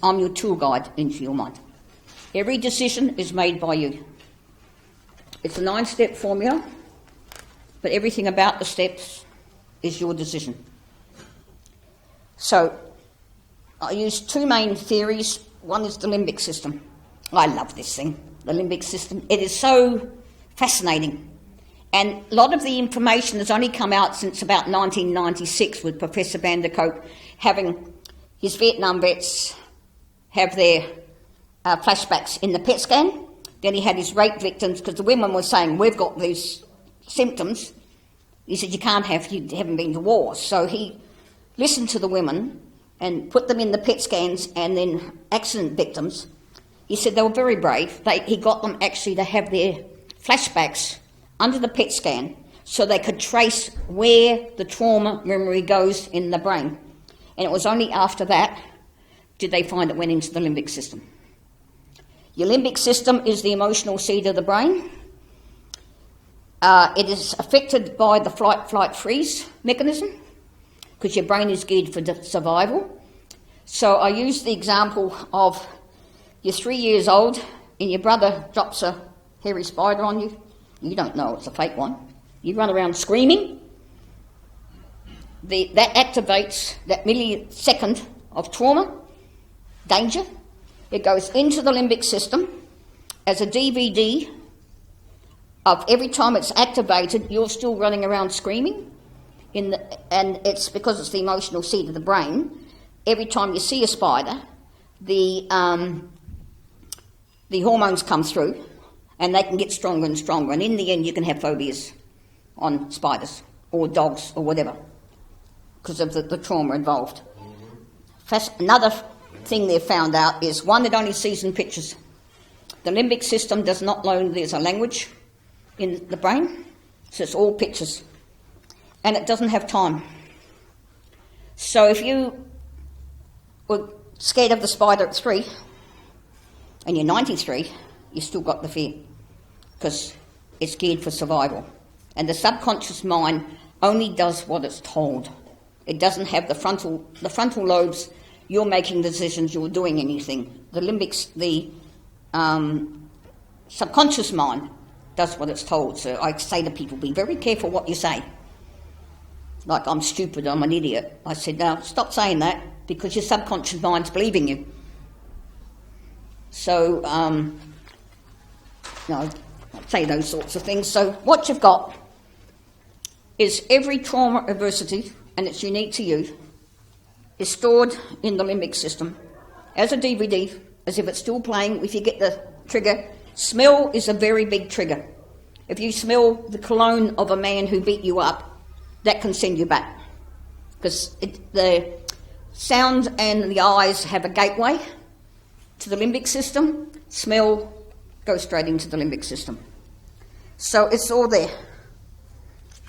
I'm your tour guide into your mind. Every decision is made by you. It's a 9-step formula, but everything about the steps is your decision. So, I use two main theories. One is the limbic system. I love this thing, the limbic system. It is so fascinating. And a lot of the information has only come out since about 1996 with Professor Van der Kolk having his Vietnam vets have their flashbacks in the PET scan. Then he had his rape victims, because the women were saying, we've got these symptoms. He said, you haven't been to war. So he listened to the women and put them in the PET scans, and then accident victims. He said they were very brave. He got them actually to have their flashbacks under the PET scan so they could trace where the trauma memory goes in the brain. And it was only after that did they find it went into the limbic system. Your limbic system is the emotional seat of the brain. It is affected by the flight-freeze mechanism because your brain is geared for survival. So I use the example of you're 3 years old and your brother drops a hairy spider on you. You don't know it's a fake one. You run around screaming. That activates that millisecond of trauma, danger. It goes into the limbic system as a DVD of every time it's activated, you're still running around screaming. And it's because it's the emotional seat of the brain. Every time you see a spider, the hormones come through and they can get stronger and stronger. And in the end, you can have phobias on spiders or dogs or whatever because of the trauma involved. Another thing they've found out is one that only sees in pictures. The limbic system does not know there's a language in the brain, so it's all pictures. And it doesn't have time. So if you were scared of the spider at 3 and you're 93, you've still got the fear because it's geared for survival. And the subconscious mind only does what it's told. It doesn't have the frontal lobes. You're making decisions, you're doing anything. The subconscious mind does what it's told. So I say to people, be very careful what you say. Like, I'm stupid, I'm an idiot. I said, now, stop saying that, because your subconscious mind's believing you. So, I say those sorts of things. So what you've got is every trauma adversity, and it's unique to you, is stored in the limbic system as a DVD, as if it's still playing. If you get the trigger, smell is a very big trigger. If you smell the cologne of a man who beat you up, that can send you back. Because the sound and the eyes have a gateway to the limbic system. Smell goes straight into the limbic system. So it's all there.